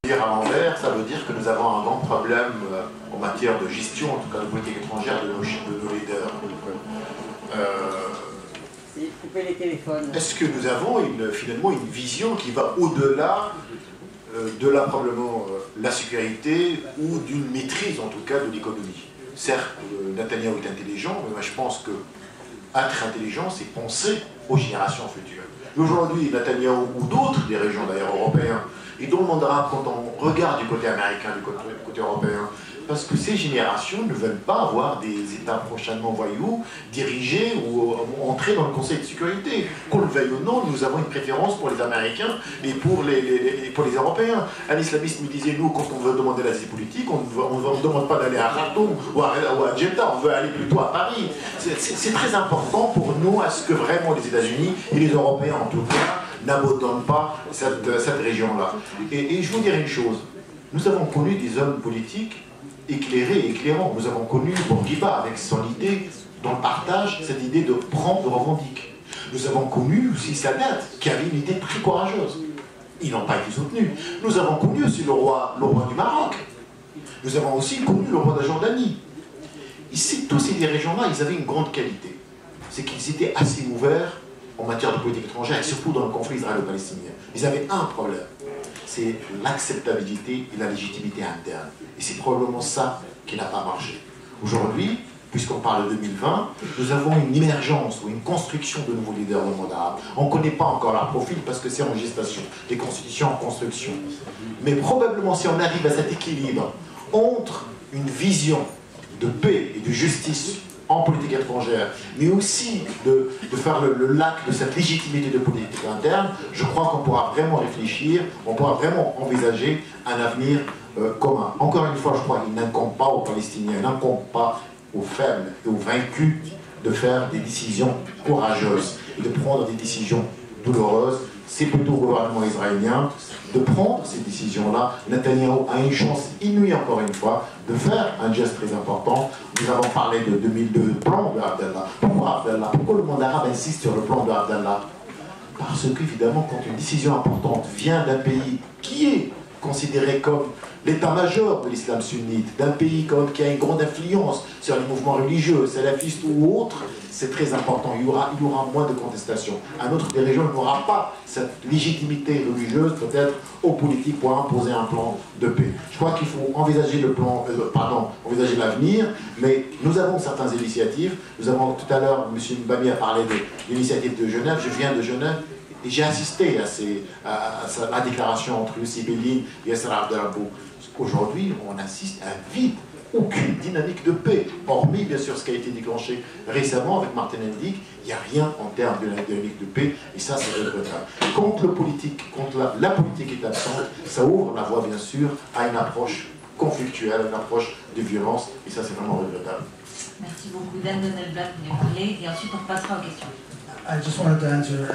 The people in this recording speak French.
Dire à l'envers, ça veut dire que nous avons un grand problème en matière de gestion, en tout cas de politique étrangère, de nos leaders. Est-ce que nous avons finalement une vision qui va au-delà de probablement la sécurité ou d'une maîtrise en tout cas de l'économie? Certes, Netanyahou est intelligent, mais moi je pense que être intelligent, c'est penser aux générations futures. Aujourd'hui, Netanyahou ou d'autres dirigeants d'ailleurs européens, ils demanderont quand on regarde du côté américain, du côté européen, parce que ces générations ne veulent pas avoir des États prochainement voyous dirigés ou entrer dans le Conseil de sécurité. Qu'on le veuille ou non, nous avons une préférence pour les Américains et pour les Européens. Un islamiste me disait, nous, quand on veut demander l'asile politique, on ne demande pas d'aller à Khartoum ou à Jeddah, on veut aller plutôt à Paris. C'est très important pour nous à ce que vraiment les États-Unis et les Européens en tout cas n'abandonnent pas cette région-là. Et je vous dirais une chose, nous avons connu des hommes politiques éclairés et éclairants. Nous avons connu Bourguiba avec son idée dans le partage, cette idée de prendre, de revendique. Nous avons connu aussi Sadat, qui avait une idée très courageuse. Ils n'ont pas été soutenus. Nous avons connu aussi le roi du Maroc. Nous avons aussi connu le roi de la Jordanie. Ici, tous ces dirigeants-là, ils avaient une grande qualité. C'est qu'ils étaient assez ouverts en matière de politique étrangère, et surtout dans le conflit israélo-palestinien. Ils avaient un problème, c'est l'acceptabilité et la légitimité interne. Et c'est probablement ça qui n'a pas marché. Aujourd'hui, puisqu'on parle de 2020, nous avons une émergence ou une construction de nouveaux leaders dans le monde arabe. On ne connaît pas encore leur profil parce que c'est en gestation, des constitutions en construction. Mais probablement si on arrive à cet équilibre entre une vision de paix et de justice en politique étrangère, mais aussi de faire le lac de cette légitimité de politique interne, je crois qu'on pourra vraiment réfléchir, on pourra vraiment envisager un avenir commun. Encore une fois, je crois qu'il n'incombe pas aux Palestiniens, il n'incombe pas aux faibles et aux vaincus de faire des décisions courageuses et de prendre des décisions douloureuses. C'est plutôt au gouvernement israélien de prendre ces décisions-là. Netanyahou a une chance inouïe, encore une fois, de faire un geste très important. Nous avons parlé de 2002, plan de Abdallah. Pourquoi Abdallah? Pourquoi le monde arabe insiste sur le plan de Abdallah? Parce qu'évidemment, quand une décision importante vient d'un pays qui est considéré comme l'état-major de l'islam sunnite, d'un pays qui a une grande influence sur les mouvements religieux, salafistes ou autres, c'est très important. Il y aura moins de contestation. Un autre dirigeant n'aura pas cette légitimité religieuse, peut-être, aux politiques pour imposer un plan de paix. Je crois qu'il faut envisager envisager l'avenir, mais nous avons certaines initiatives. Nous avons tout à l'heure, M. Mbami a parlé de l'initiative de Genève. Je viens de Genève. Et j'ai assisté à la déclaration entre Yossi Beline et Yasser Abdelrabou. Aujourd'hui, on assiste à un vide, aucune dynamique de paix, hormis bien sûr ce qui a été déclenché récemment avec Martin Indyk. Il n'y a rien en termes de dynamique de paix, et ça c'est regrettable. Quand la politique est absente, ça ouvre la voie bien sûr à une approche conflictuelle, une approche de violence, et ça c'est vraiment regrettable. Merci beaucoup. Dan Donald-Blatt, vous venez parler, et ensuite on passera aux questions. I just wanted to answer